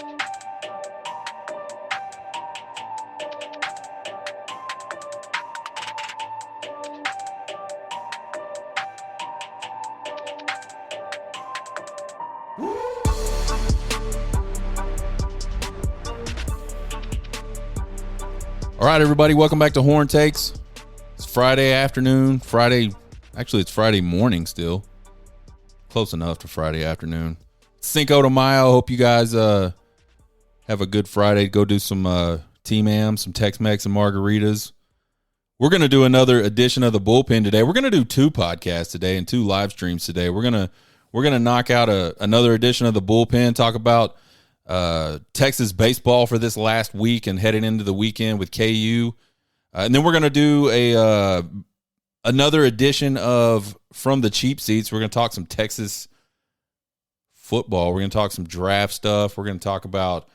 All right, everybody, welcome back to Horn Takes. It's Friday afternoon. Actually, it's Friday morning still. Close enough to Friday afternoon. Cinco de Mayo. Hope you guys have a good Friday. Go do some T-Mam, some Tex-Mex and margaritas. We're going to do another edition of the Bullpen today. We're going to do 2 podcasts today and 2 live streams today. We're going to knock out another edition of the Bullpen, talk about Texas baseball for this last week and heading into the weekend with KU. And then we're going to do another edition of From the Cheap Seats. We're going to talk some Texas football. We're going to talk some draft stuff. We're going to talk about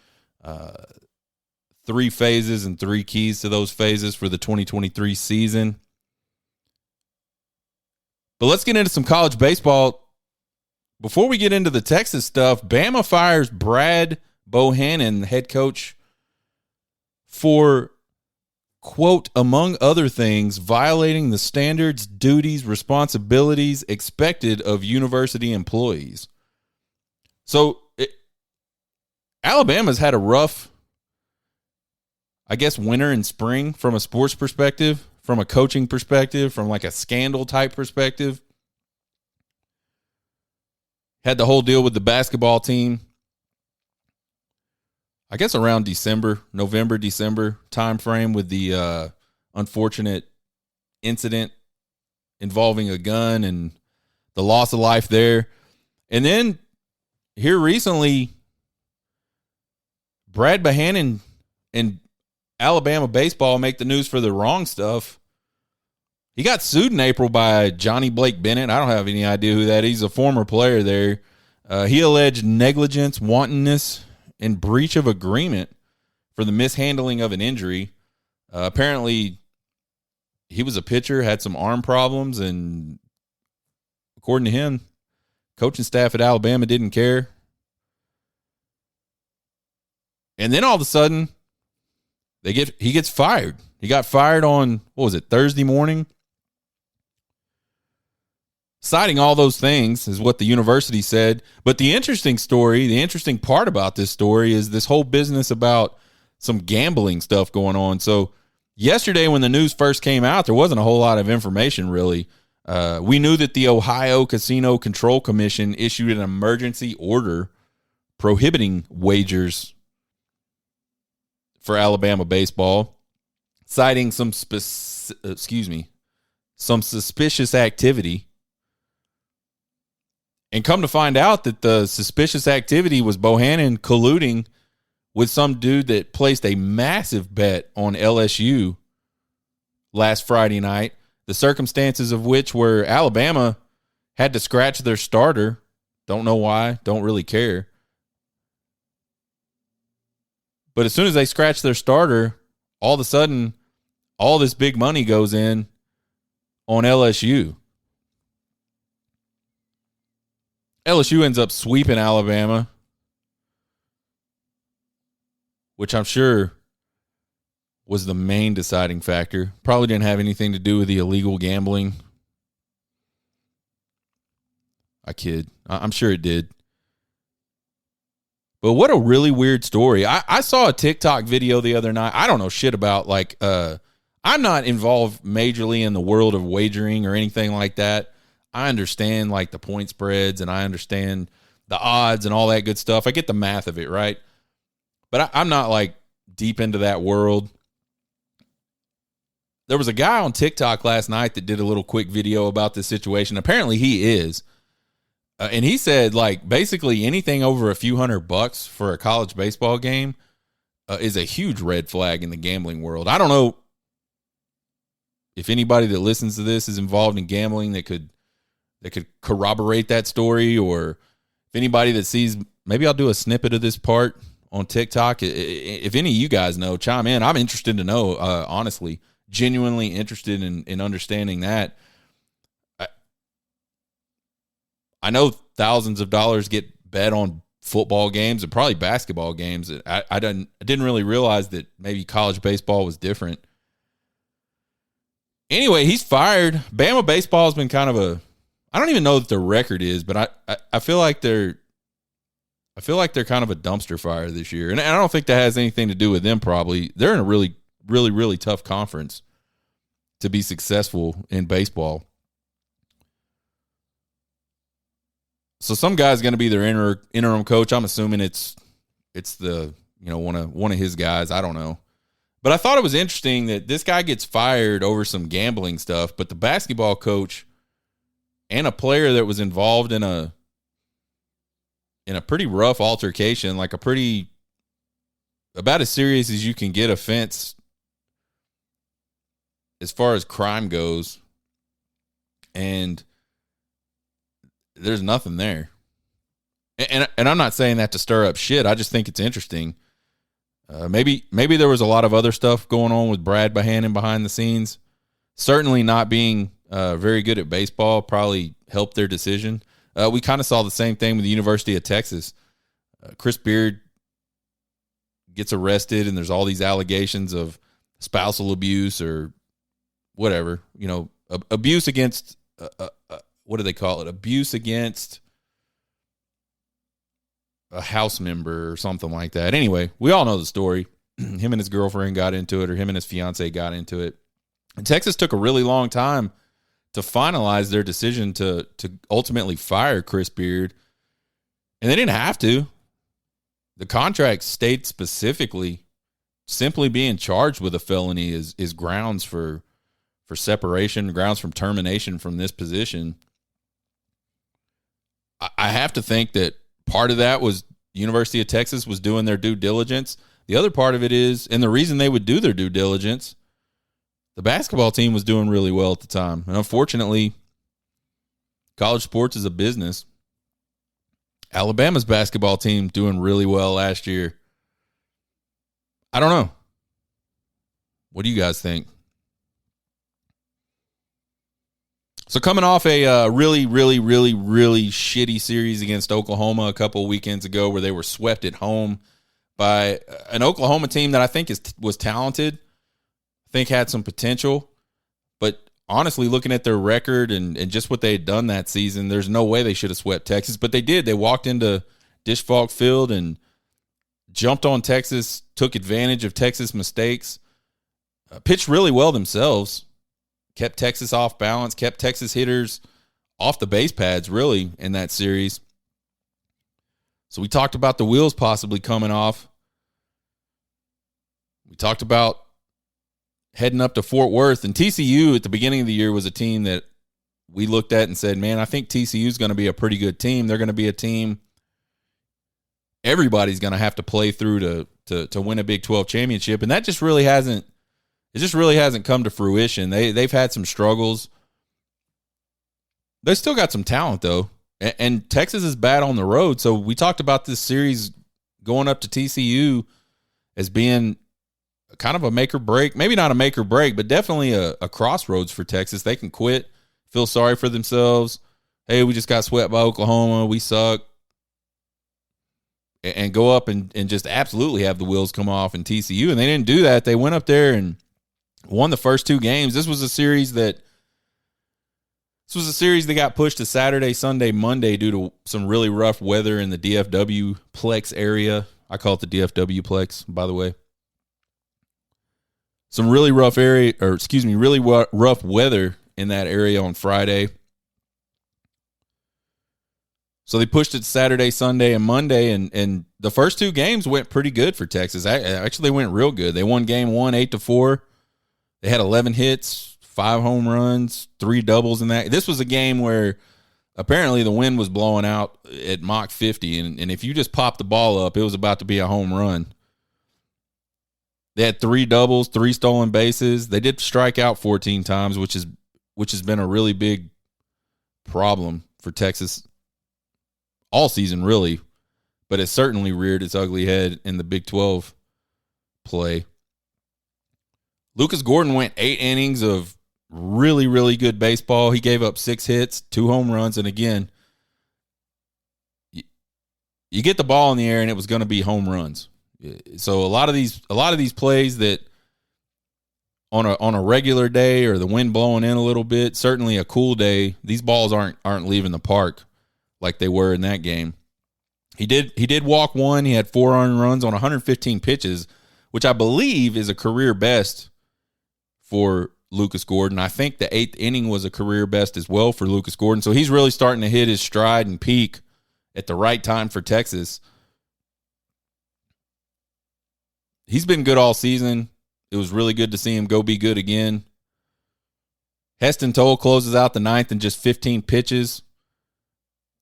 3 phases and 3 keys to those phases for the 2023 season. But let's get into some college baseball. Before we get into the Texas stuff, Bama fires Brad Bohannon, head coach, for, quote, among other things, violating the standards, duties, responsibilities expected of university employees. So Alabama's had a rough, I guess, winter and spring from a sports perspective, from a coaching perspective, from like a scandal type perspective. Had the whole deal with the basketball team, I guess around November, December timeframe with the unfortunate incident involving a gun and the loss of life there. And then here recently, Brad Bohannon and Alabama baseball make the news for the wrong stuff. He got sued in April by Johnny Blake Bennett. I don't have any idea who that is. He's a former player there. He alleged negligence, wantonness, and breach of agreement for the mishandling of an injury. Apparently, he was a pitcher, had some arm problems, and according to him, coaching staff at Alabama didn't care. And then all of a sudden, he gets fired. He got fired on, Thursday morning? Citing all those things is what the university said. But the interesting part about this story is this whole business about some gambling stuff going on. So yesterday when the news first came out, there wasn't a whole lot of information really. We knew that the Ohio Casino Control Commission issued an emergency order prohibiting wagers for Alabama baseball, citing some suspicious activity. And come to find out that the suspicious activity was Bohannon colluding with some dude that placed a massive bet on LSU last Friday night, the circumstances of which were Alabama had to scratch their starter. Don't know why, don't really care. But as soon as they scratch their starter, all of a sudden, all this big money goes in on LSU. LSU ends up sweeping Alabama, which I'm sure was the main deciding factor. Probably didn't have anything to do with the illegal gambling. I kid. I'm sure it did. But what a really weird story. I saw a TikTok video the other night. I don't know shit about, I'm not involved majorly in the world of wagering or anything like that. I understand the point spreads and I understand the odds and all that good stuff. I get the math of it, right? But I'm not deep into that world. There was a guy on TikTok last night that did a little quick video about this situation. Apparently he is. And he said basically anything over a few $100 for a college baseball game is a huge red flag in the gambling world. I don't know if anybody that listens to this is involved in gambling that could corroborate that story, or if anybody that sees, maybe I'll do a snippet of this part on TikTok. If any of you guys know, chime in. I'm interested to know, honestly, genuinely interested in understanding that. I know thousands of dollars get bet on football games and probably basketball games. I didn't really realize that maybe college baseball was different. Anyway, he's fired. Bama baseball has been kind of I don't even know what their record is, but I feel like they're kind of a dumpster fire this year. And I don't think that has anything to do with them probably. They're in a really, really, really tough conference to be successful in baseball. So some guy's going to be their interim coach. I'm assuming it's the, one of his guys. I don't know. But I thought it was interesting that this guy gets fired over some gambling stuff, but the basketball coach and a player that was involved in a pretty rough altercation, like about as serious as you can get offense as far as crime goes, and there's nothing there. And I'm not saying that to stir up shit. I just think it's interesting. Maybe there was a lot of other stuff going on with Brad Bohannon behind the scenes. Certainly not being very good at baseball probably helped their decision. We kind of saw the same thing with the University of Texas. Chris Beard gets arrested, and there's all these allegations of spousal abuse or whatever. Abuse against what do they call it? Abuse against a house member or something like that. Anyway, we all know the story. Him and his girlfriend got into it, or him and his fiance got into it. And Texas took a really long time to finalize their decision to ultimately fire Chris Beard. And they didn't have to. The contract states specifically simply being charged with a felony is grounds for separation, grounds from termination from this position. I have to think that part of that was University of Texas was doing their due diligence. The other part of it is, and the reason they would do their due diligence, the basketball team was doing really well at the time. And unfortunately, college sports is a business. Alabama's basketball team doing really well last year. I don't know. What do you guys think? So coming off a really, really, really, really shitty series against Oklahoma a couple of weekends ago where they were swept at home by an Oklahoma team that I think was talented, I think had some potential. But honestly, looking at their record and just what they had done that season, there's no way they should have swept Texas. But they did. They walked into Disch Falk Field and jumped on Texas, took advantage of Texas mistakes, pitched really well themselves. Kept Texas off balance, kept Texas hitters off the base pads, really, in that series. So we talked about the wheels possibly coming off. We talked about heading up to Fort Worth. And TCU at the beginning of the year was a team that we looked at and said, man, I think TCU is going to be a pretty good team. They're going to be a team everybody's going to have to play through to win a Big 12 championship. And that just really hasn't. It just really hasn't come to fruition. They've had some struggles. They still got some talent, though. And Texas is bad on the road. So we talked about this series going up to TCU as being kind of a make or break. Maybe not a make or break, but definitely a crossroads for Texas. They can quit, feel sorry for themselves. Hey, we just got swept by Oklahoma. We suck. And go up and just absolutely have the wheels come off in TCU. And they didn't do that. They went up there and won the first two games. This was a series that got pushed to Saturday, Sunday, Monday due to some really rough weather in the DFW Plex area. I call it the DFW Plex, by the way. Some really rough rough weather in that area on Friday. So they pushed it to Saturday, Sunday, and Monday, and the first two games went pretty good for Texas. Actually, they went real good. They won game 1, 8-4. They had 11 hits, 5 home runs, 3 doubles in that. This was a game where apparently the wind was blowing out at Mach 50, and if you just popped the ball up, it was about to be a home run. They had 3 doubles, 3 stolen bases. They did strike out 14 times, which has been a really big problem for Texas all season, really. But it certainly reared its ugly head in the Big 12 play. Lucas Gordon went 8 innings of really, really good baseball. He gave up 6 hits, 2 home runs, and again, you You get the ball in the air and it was going to be home runs. So a lot of these plays that on a regular day or the wind blowing in a little bit, certainly a cool day, these balls aren't leaving the park like they were in that game. He did walk one. He had 4 earned runs on 115 pitches, which I believe is a career best for Lucas Gordon. I think the 8th inning was a career best as well for Lucas Gordon. So he's really starting to hit his stride and peak at the right time for Texas. He's been good all season. It was really good to see him go be good again. Heston Toll closes out the 9th in just 15 pitches.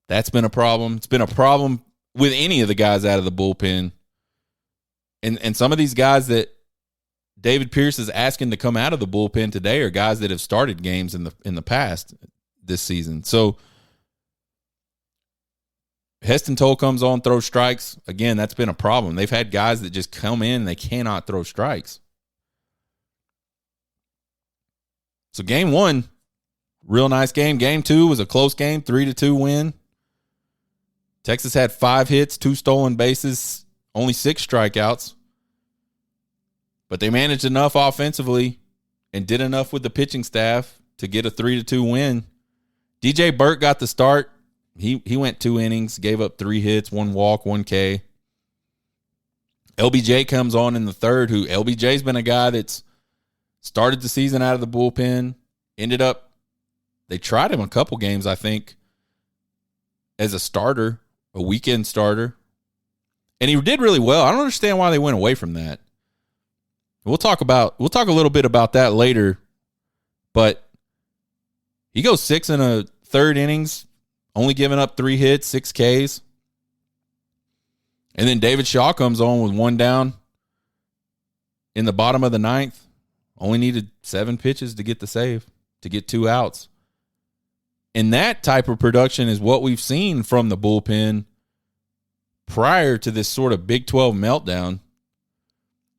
That's been a problem. It's been a problem with any of the guys out of the bullpen. And some of these guys that David Pierce is asking to come out of the bullpen today are guys that have started games in the past this season. So Heston Toll comes on, throws strikes. Again, that's been a problem. They've had guys that just come in and they cannot throw strikes. So game 1, real nice game. Game 2 was a close game, 3-2 win. Texas had 5 hits, 2 stolen bases, only 6 strikeouts. But they managed enough offensively and did enough with the pitching staff to get a 3-2 win. DJ Burke got the start. He went 2 innings, gave up 3 hits, 1 walk, 1 K. LBJ comes on in the 3rd, who LBJ's been a guy that's started the season out of the bullpen, they tried him a couple games, I think, as a starter, a weekend starter. And he did really well. I don't understand why they went away from that. We'll talk a little bit about that later. But he goes 6 in a 3rd innings, only giving up 3 hits, 6 Ks. And then David Shaw comes on with 1 down in the bottom of the 9th. Only needed 7 pitches to get the save, to get 2 outs. And that type of production is what we've seen from the bullpen prior to this sort of Big 12 meltdown.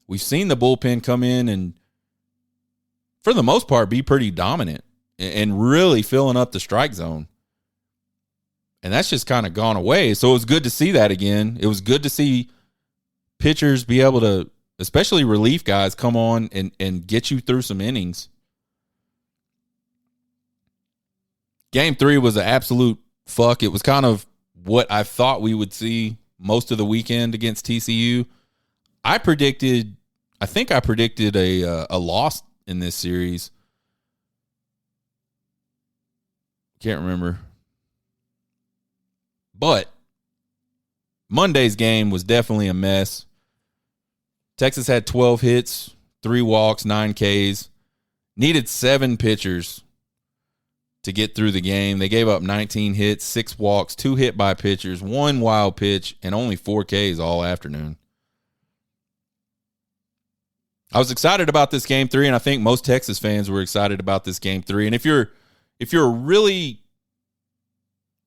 We've seen the bullpen come in and, for the most part, be pretty dominant and really filling up the strike zone. And that's just kind of gone away. So it was good to see that again. It was good to see pitchers be able to, especially relief guys, come on and get you through some innings. Game 3 was an absolute fuck. It was kind of what I thought we would see most of the weekend against TCU. I think I predicted a loss in this series. Can't remember. But Monday's game was definitely a mess. Texas had 12 hits, 3 walks, 9 Ks. Needed 7 pitchers to get through the game. They gave up 19 hits, 6 walks, 2 hit by pitchers, 1 wild pitch, and only 4 Ks all afternoon. I was excited about this game 3, and I think most Texas fans were excited about this game 3. And if you're really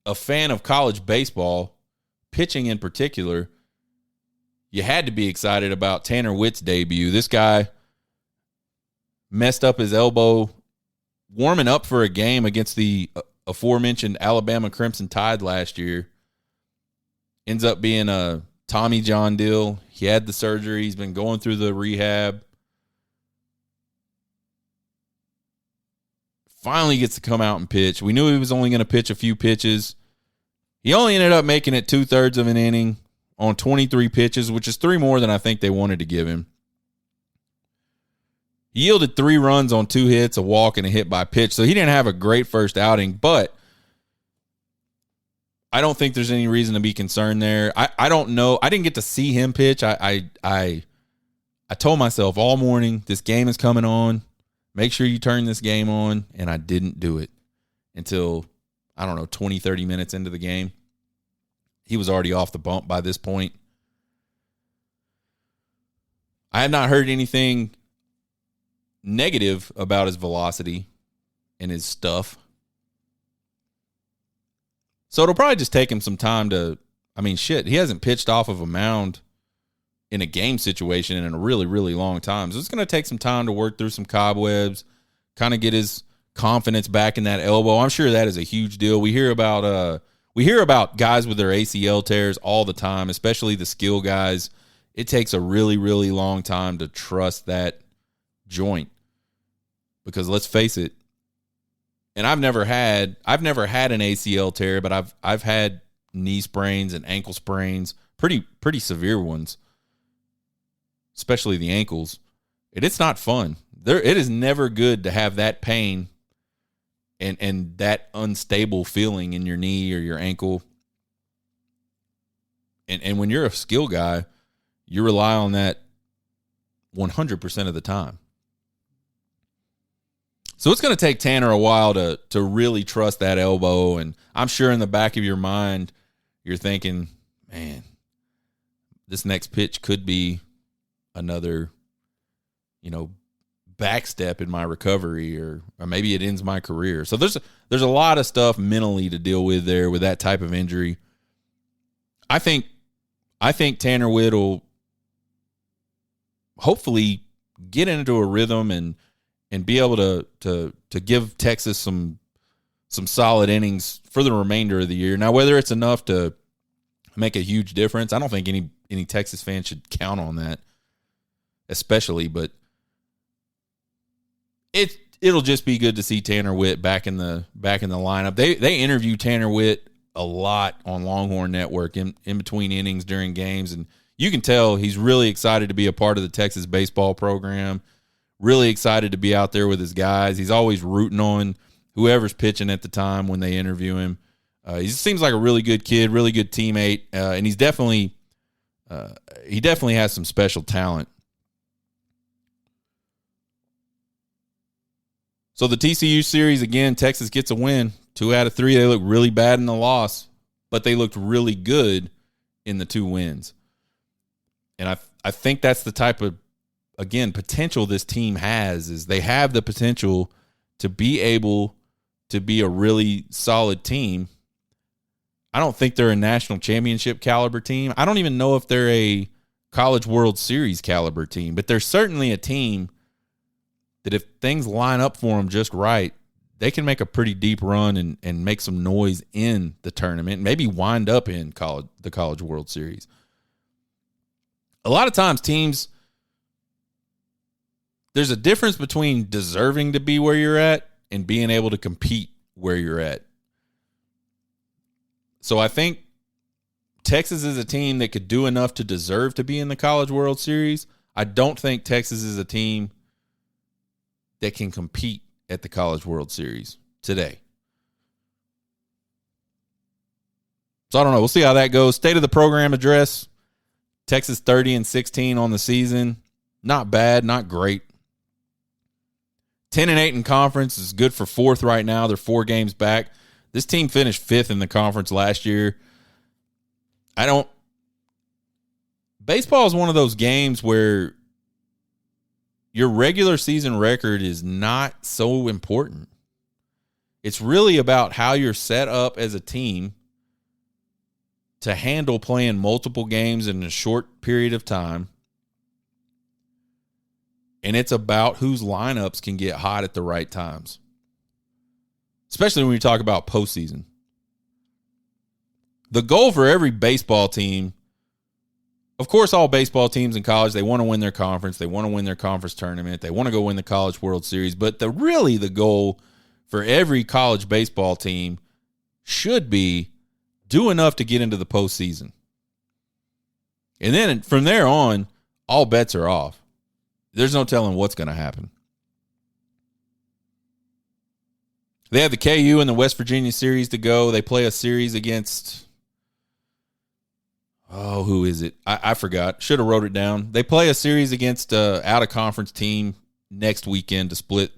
a fan of college baseball, pitching in particular, you had to be excited about Tanner Witt's debut. This guy messed up his elbow warming up for a game against the aforementioned Alabama Crimson Tide last year. Ends up being a Tommy John deal. He had the surgery. He's been going through the rehab. Finally gets to come out and pitch. We knew he was only going to pitch a few pitches. He only ended up making it 2/3 of an inning on 23 pitches, which is 3 more than I think they wanted to give him. He yielded 3 runs on 2 hits, a walk, and a hit by pitch. So he didn't have a great first outing, but I don't think there's any reason to be concerned there. I don't know. I didn't get to see him pitch. I told myself all morning, this game is coming on. Make sure you turn this game on, and I didn't do it until, 20, 30 minutes into the game. He was already off the bump by this point. I had not heard anything negative about his velocity and his stuff. So it'll probably just take him some time to, he hasn't pitched off of a mound in a game situation in a really, really long time. So it's going to take some time to work through some cobwebs, kind of get his confidence back in that elbow. I'm sure that is a huge deal. We hear about We hear about guys with their ACL tears all the time, especially the skill guys. It takes a really, really long time to trust that joint because let's face it, and I've never had an ACL tear, but I've had knee sprains and ankle sprains, pretty severe ones, especially the ankles. It's not fun. It is never good to have that pain and that unstable feeling in your knee or your ankle. And when you're a skill guy, you rely on that 100% of the time. So it's going to take Tanner a while to really trust that elbow. And I'm sure in the back of your mind, you're thinking, man, this next pitch could be another, back step in my recovery, or maybe it ends my career. So there's a lot of stuff mentally to deal with there with that type of injury. I think Tanner Witt will hopefully get into a rhythm and be able to give Texas some solid innings for the remainder of the year. Now, whether it's enough to make a huge difference, I don't think any Texas fan should count on that, especially, but it'll just be good to see Tanner Witt back in the lineup. They interview Tanner Witt a lot on Longhorn Network in between innings during games, and you can tell he's really excited to be a part of the Texas baseball program, really excited to be out there with his guys. He's always rooting on whoever's pitching at the time when they interview him. He seems like a really good kid, really good teammate, and he definitely has some special talent. So the TCU series, again, Texas gets a win. 2 out of 3. They look really bad in the loss, but they looked really good in the 2 wins. And I think that's the type of, again, potential this team has, is they have the potential to be able to be a really solid team. I don't think they're a national championship caliber team. I don't even know if they're a College World Series caliber team, but they're certainly a team that if things line up for them just right, they can make a pretty deep run and make some noise in the tournament, maybe wind up in the College World Series. A lot of times teams, there's a difference between deserving to be where you're at and being able to compete where you're at. So I think Texas is a team that could do enough to deserve to be in the College World Series. I don't think Texas is a team that can compete at the College World Series today. So I don't know. We'll see how that goes. State of the program address. Texas 30-16 on the season. Not bad, not great. 10-8 in conference is good for 4th right now. They're 4 games back. This team finished 5th in the conference last year. Baseball is one of those games where your regular season record is not so important. It's really about how you're set up as a team to handle playing multiple games in a short period of time. And it's about whose lineups can get hot at the right times, especially when you talk about postseason. The goal for every baseball team, of course, all baseball teams in college, they want to win their conference. They want to win their conference tournament. They want to go win the College World Series. But really the goal for every college baseball team should be do enough to get into the postseason. And then from there on, all bets are off. There's no telling what's going to happen. They have the KU and the West Virginia series to go. They play a series against, who is it? I forgot. Should have wrote it down. They play a series against out-of-conference team next weekend to split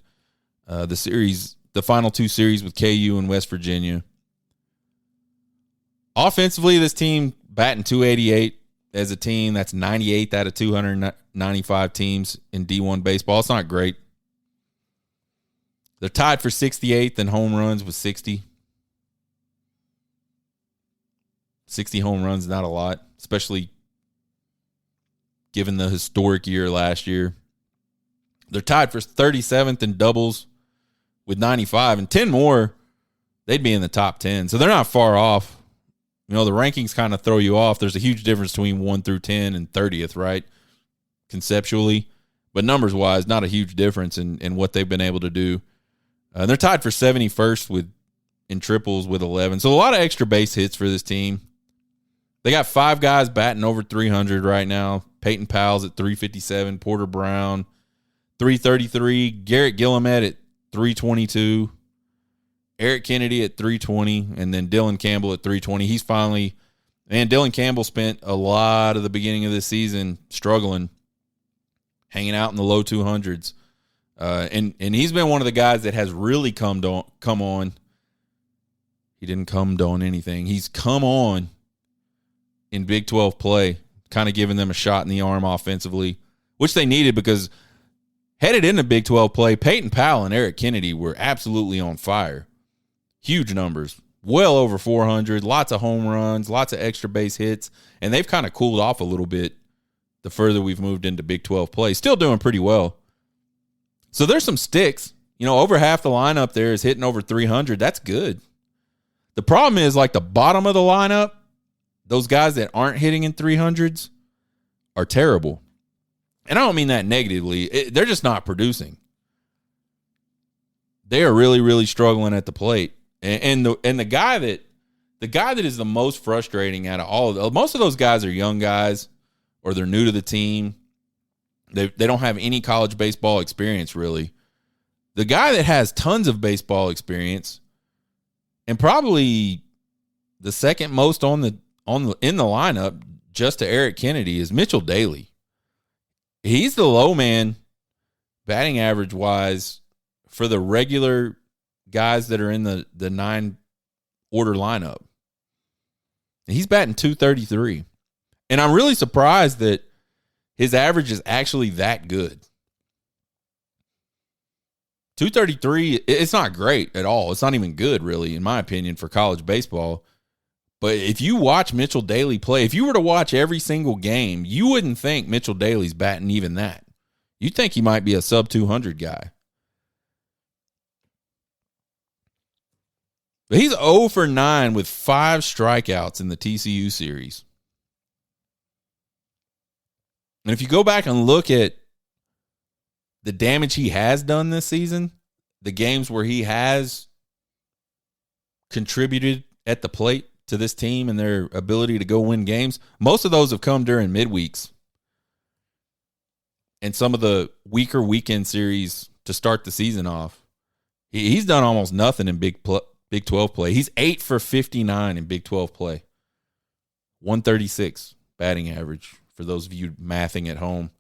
the final 2 series with KU and West Virginia. Offensively, this team batting .288 as a team. That's 98th out of 295 teams in D1 baseball. It's not great. They're tied for 68th in home runs with 60. 60 home runs, not a lot, especially given the historic year last year. They're tied for 37th in doubles with 95, and 10 more, they'd be in the top 10. So they're not far off The rankings kind of throw you off. There's a huge difference between 1 through 10 and 30th, right? Conceptually. But numbers-wise, not a huge difference in what they've been able to do. They're tied for 71st in triples with 11. So a lot of extra base hits for this team. They got 5 guys batting over 300 right now. Peyton Powell's at 357. Porter Brown, 333. Garrett Gillimet at 322. Eric Kennedy at 320. And then Dylan Campbell at 320. Dylan Campbell spent a lot of the beginning of the season struggling, hanging out in the low 200s. And he's been one of the guys that has really come on. He didn't come on anything. He's come on in Big 12 play, kind of giving them a shot in the arm offensively, which they needed because headed into Big 12 play, Peyton Powell and Eric Kennedy were absolutely on fire. Huge numbers, well over 400, lots of home runs, lots of extra base hits, and they've kind of cooled off a little bit the further we've moved into Big 12 play. Still doing pretty well. So there's some sticks. Over half the lineup there is hitting over 300. That's good. The problem is, like, the bottom of the lineup, those guys that aren't hitting in 300s are terrible. And I don't mean that negatively. They're just not producing. They are really, really struggling at the plate. And the guy that is the most frustrating out of all of them, most of those guys are young guys or they're new to the team. They don't have any college baseball experience, really. The guy that has tons of baseball experience and probably the second most in the lineup, just to Eric Kennedy, is Mitchell Daly. He's the low man batting average wise for the regular guys that are in the 9-order lineup. He's batting 233. And I'm really surprised that his average is actually that good. 233, it's not great at all. It's not even good, really, in my opinion, for college baseball. But if you watch Mitchell Daly play, if you were to watch every single game, you wouldn't think Mitchell Daly's batting even that. You'd think he might be a sub-200 guy. But he's 0 for 9 with 5 strikeouts in the TCU series. And if you go back and look at the damage he has done this season, the games where he has contributed at the plate to this team and their ability to go win games, most of those have come during midweeks and some of the weaker weekend series to start the season off. He's done almost nothing in Big 12 play. He's 8 for 59 in Big 12 play. 136 batting average for those of you mathing at home,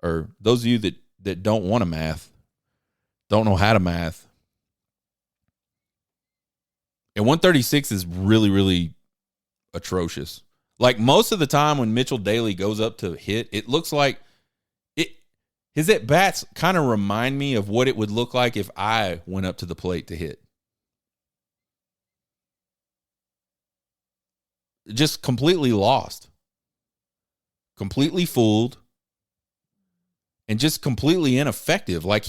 or those of you that don't want to math, don't know how to math. And 136 is really, really atrocious. Like, most of the time when Mitchell Daly goes up to hit, it looks like his at-bats kind of remind me of what it would look like if I went up to the plate to hit. Just completely lost. Completely fooled. And just completely ineffective. Like,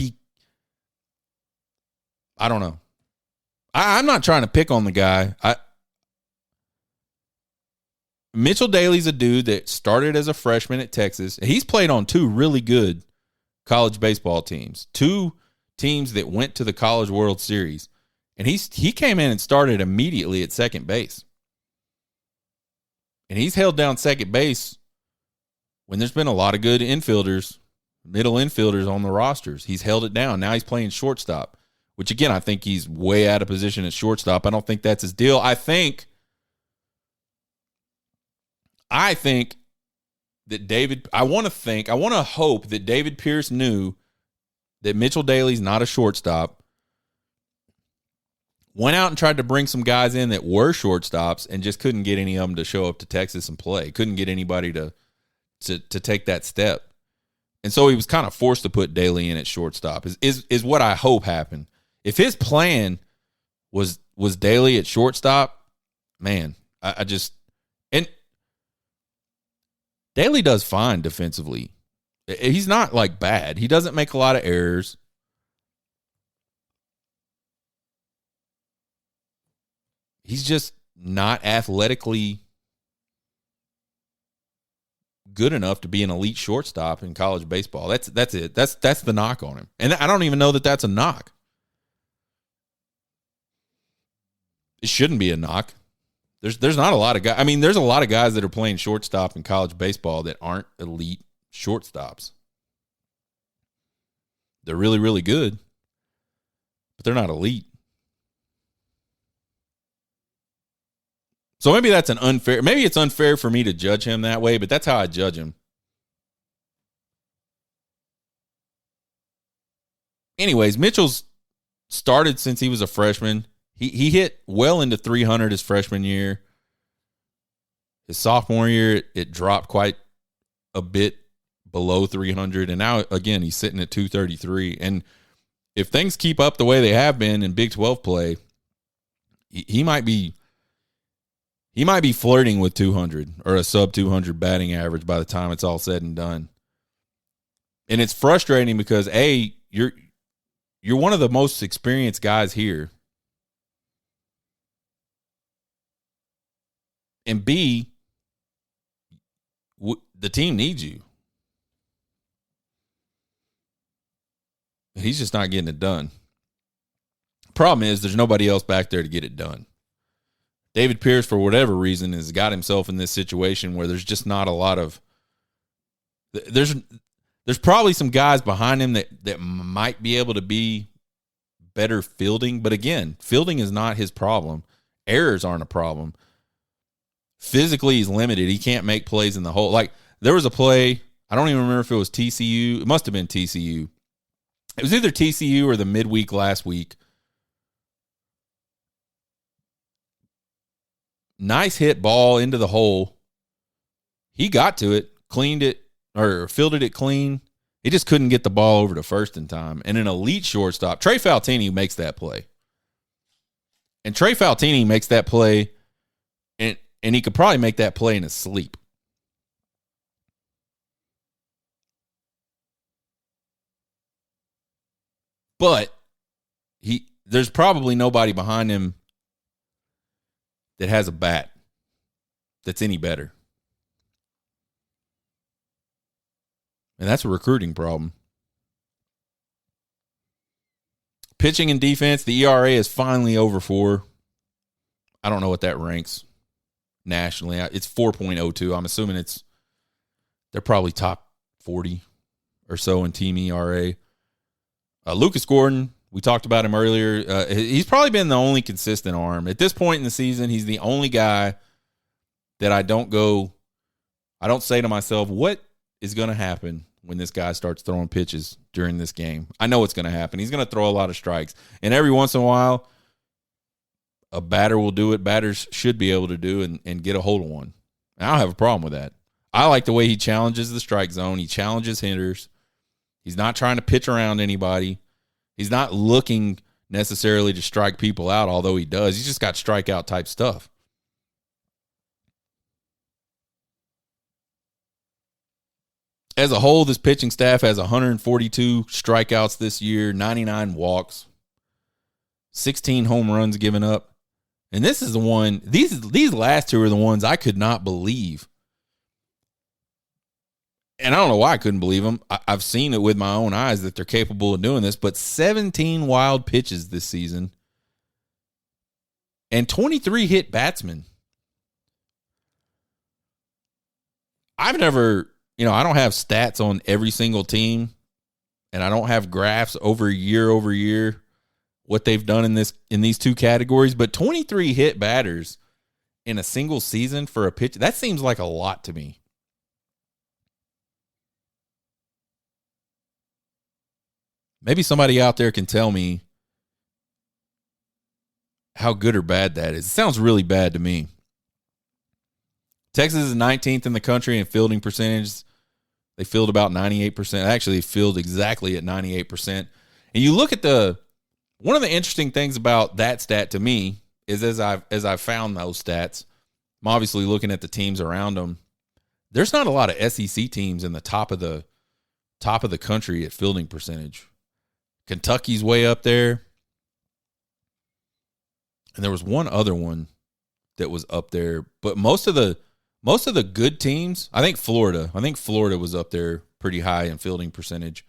I don't know. I'm not trying to pick on the guy. Mitchell Daly's a dude that started as a freshman at Texas. He's played on 2 really good college baseball teams. 2 teams that went to the College World Series. And he came in and started immediately at second base. And he's held down second base when there's been a lot of good infielders, middle infielders on the rosters. He's held it down. Now he's playing shortstop, which, again, I think he's way out of position at shortstop. I don't think that's his deal. I think that I want to hope that David Pierce knew that Mitchell Daly's not a shortstop, went out and tried to bring some guys in that were shortstops and just couldn't get any of them to show up to Texas and play. Couldn't get anybody to take that step. And so he was kind of forced to put Daly in at shortstop is what I hope happened. If his plan was Daly at shortstop, man, and Daly does fine defensively. He's not like bad. He doesn't make a lot of errors. He's just not athletically good enough to be an elite shortstop in college baseball. That's it. That's the knock on him. And I don't even know that that's a knock. It shouldn't be a knock. There's not a lot of guys. I mean, there's a lot of guys that are playing shortstop in college baseball that aren't elite shortstops. They're really, really good, but they're not elite. So maybe that's maybe it's unfair for me to judge him that way, but that's how I judge him. Anyways, Mitchell's started since he was a freshman. He hit well into 300 his freshman year. His sophomore year, it dropped quite a bit below 300. And now, again, he's sitting at 233. And if things keep up the way they have been in Big 12 play, he might be flirting with 200 or a sub 200 batting average by the time it's all said and done. And it's frustrating because, A, you're one of the most experienced guys here. And B, the team needs you. He's just not getting it done. Problem is, there's nobody else back there to get it done. David Pierce, for whatever reason, has got himself in this situation where there's just not a lot of – there's probably some guys behind him that might be able to be better fielding. But again, fielding is not his problem. Errors aren't a problem. Physically, he's limited. He can't make plays in the hole. Like, there was a play, I don't even remember if it was TCU. It must have been TCU. It was either TCU or the midweek last week. Nice hit ball into the hole. He got to it, cleaned it, or fielded it clean. He just couldn't get the ball over to first in time. And an elite shortstop, Trey Faltini, makes that play. And Trey Faltini makes that play, and he could probably make that play in his sleep. But there's probably nobody behind him that has a bat that's any better. And that's a recruiting problem. Pitching and defense, the ERA is finally over 4. I don't know what that ranks nationally. It's 4.02. I'm assuming they're probably top 40 or so in team ERA. Lucas Gordon, we talked about him earlier. He's probably been the only consistent arm. At this point in the season, he's the only guy that I don't say to myself, what is going to happen when this guy starts throwing pitches during this game? I know what's going to happen. He's going to throw a lot of strikes. And every once in a while, a batter will do what batters should be able to do and get a hold of one. And I don't have a problem with that. I like the way he challenges the strike zone. He challenges hitters. He's not trying to pitch around anybody. He's not looking necessarily to strike people out, although he does. He's just got strikeout type stuff. As a whole, this pitching staff has 142 strikeouts this year, 99 walks, 16 home runs given up. And this is the one, these last two are the ones I could not believe. And I don't know why I couldn't believe them. I've seen it with my own eyes that they're capable of doing this, but 17 wild pitches this season and 23 hit batsmen. I've never, I don't have stats on every single team, and I don't have graphs over year what they've done in these two categories, but 23 hit batters in a single season for a pitch, that seems like a lot to me. Maybe somebody out there can tell me how good or bad that is. It sounds really bad to me. Texas is 19th in the country in fielding percentage. They field about 98%. Actually, they field exactly at 98%. And you look at one of the interesting things about that stat to me is as I've found those stats, I'm obviously looking at the teams around them. There's not a lot of SEC teams in the top of the country at fielding percentage. Kentucky's way up there. And there was one other one that was up there, but most of the most of the good teams, I think Florida was up there pretty high in fielding percentage.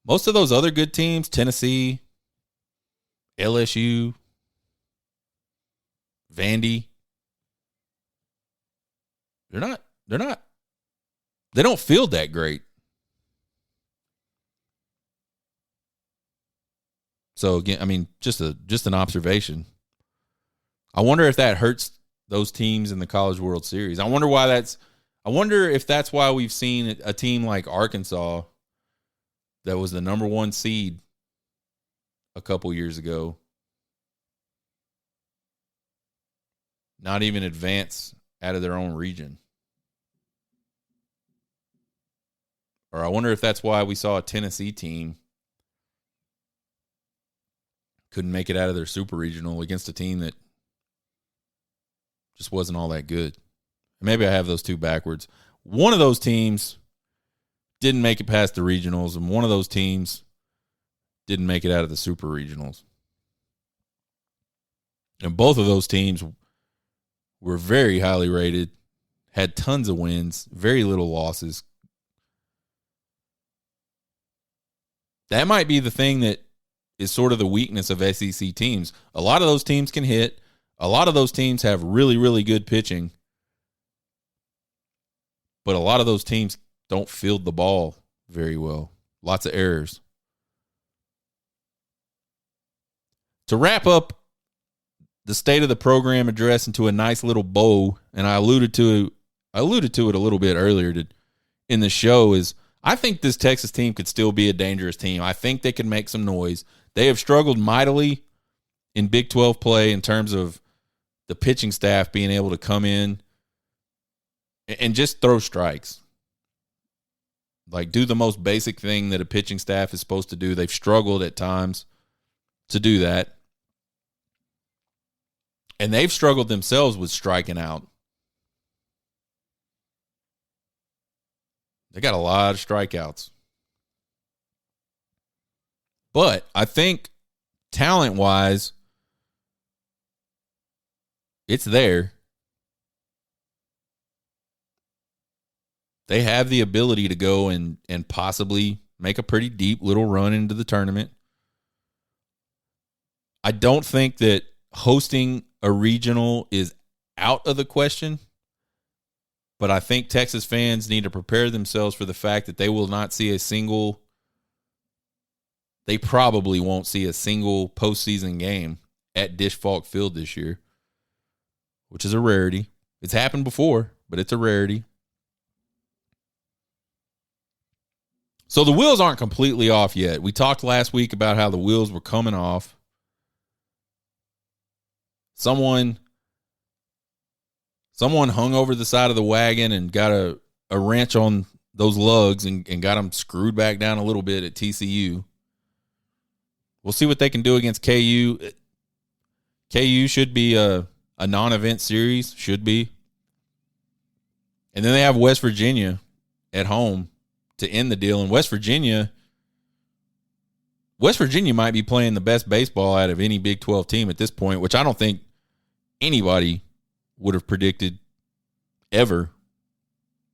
Most of those other good teams, Tennessee, LSU, Vandy, they don't field that great. So again, I mean, just an observation. I wonder if that hurts those teams in the College World Series. I wonder if that's why we've seen a team like Arkansas that was the number 1 seed a couple years ago not even advance out of their own region. Or I wonder if that's why we saw a Tennessee team couldn't make it out of their super regional against a team that just wasn't all that good. Maybe I have those two backwards. One of those teams didn't make it past the regionals, and one of those teams didn't make it out of the super regionals. And both of those teams were very highly rated, had tons of wins, very little losses. That might be the thing that is sort of the weakness of SEC teams. A lot of those teams can hit. A lot of those teams have really, really good pitching. But a lot of those teams don't field the ball very well. Lots of errors. To wrap up the state of the program address into a nice little bow, and I alluded to it a little bit earlier in the show, is I think this Texas team could still be a dangerous team. I think they can make some noise. They have struggled mightily in Big 12 play in terms of the pitching staff being able to come in and just throw strikes. Like, do the most basic thing that a pitching staff is supposed to do. They've struggled at times to do that. And they've struggled themselves with striking out. They got a lot of strikeouts. But I think talent-wise, it's there. They have the ability to go and possibly make a pretty deep little run into the tournament. I don't think that hosting a regional is out of the question, but I think Texas fans need to prepare themselves for the fact that they probably won't see a single postseason game at Dish Falk Field this year, which is a rarity. It's happened before, but it's a rarity. So the wheels aren't completely off yet. We talked last week about how the wheels were coming off. Someone hung over the side of the wagon and got a wrench on those lugs and got them screwed back down a little bit at TCU. We'll see what they can do against KU. KU should be a non-event series, should be. And then they have West Virginia at home to end the deal. And West Virginia might be playing the best baseball out of any Big 12 team at this point, which I don't think anybody would have predicted ever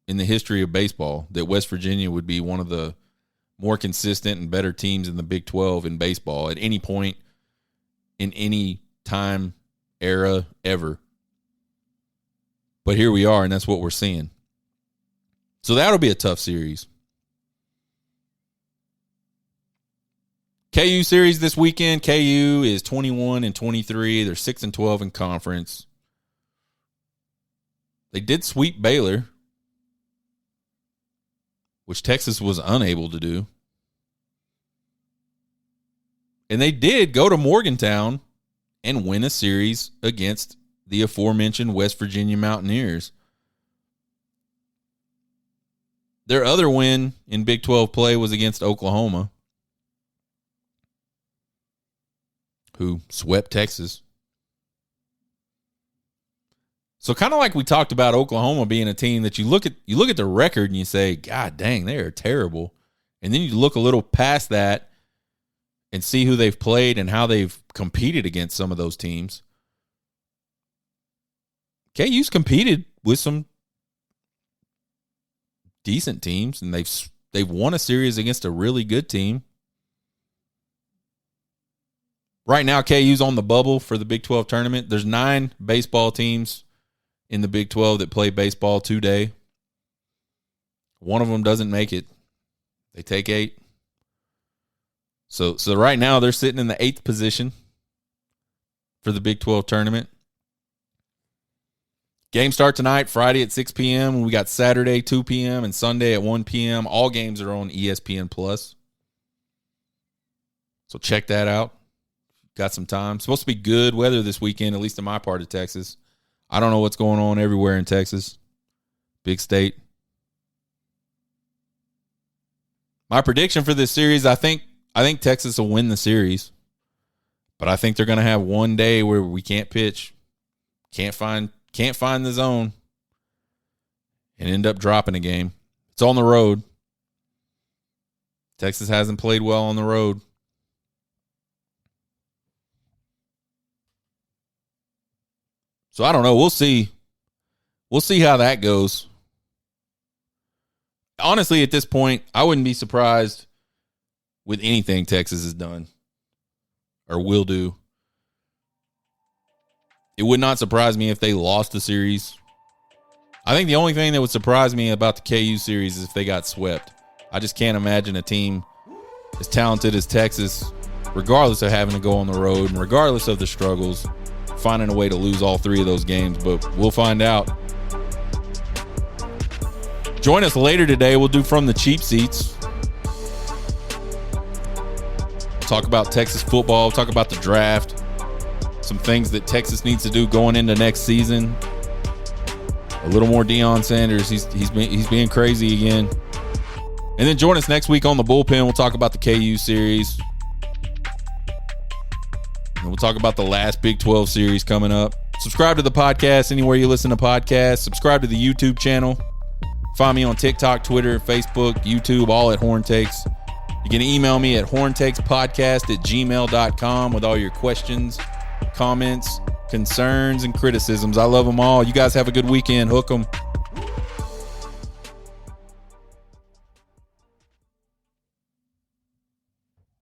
in the history of baseball that West Virginia would be one of the more consistent and better teams in the Big 12 in baseball at any point in any time, era, ever. But here we are, and that's what we're seeing. So that'll be a tough series. KU series this weekend. KU is 21-23. They're 6-12 in conference. They did sweep Baylor, which Texas was unable to do. And they did go to Morgantown and win a series against the aforementioned West Virginia Mountaineers. Their other win in Big 12 play was against Oklahoma, who swept Texas. So kind of like we talked about Oklahoma being a team that you look at the record and you say, God dang, they are terrible. And then you look a little past that and see who they've played and how they've competed against some of those teams. KU's competed with some decent teams, and they've won a series against a really good team. Right now, KU's on the bubble for the Big 12 tournament. There's 9 baseball teams in the Big 12 that play baseball today. One of them doesn't make it. They take 8. So right now they're sitting in the 8th position for the Big 12 tournament. Games start tonight, Friday at 6 p.m. We got Saturday 2 p.m. and Sunday at 1 p.m. All games are on ESPN Plus. So check that out. Got some time. Supposed to be good weather this weekend, at least in my part of Texas. I don't know what's going on everywhere in Texas. Big state. My prediction for this series, I think Texas will win the series. But I think they're going to have one day where we can't pitch, can't find the zone, and end up dropping a game. It's on the road. Texas hasn't played well on the road. So I don't know. We'll see. We'll see how that goes. Honestly, at this point, I wouldn't be surprised with anything Texas has done or will do. It would not surprise me if they lost the series. I think the only thing that would surprise me about the KU series is if they got swept. I just can't imagine a team as talented as Texas, regardless of having to go on the road and regardless of the struggles, finding a way to lose all 3 of those games. But we'll find out. Join us later today. We'll do From the Cheap Seats. Talk about Texas football. Talk about the draft. Some things that Texas needs to do going into next season. A little more Deion Sanders. He's being crazy again. And then join us next week on the Bullpen. We'll talk about the KU series. And we'll talk about the last Big 12 series coming up. Subscribe to the podcast anywhere you listen to podcasts. Subscribe to the YouTube channel. Find me on TikTok, Twitter, Facebook, YouTube, all at Horn Takes. You can email me at horntakespodcast@gmail.com with all your questions, comments, concerns, and criticisms. I love them all. You guys have a good weekend. Hook 'em.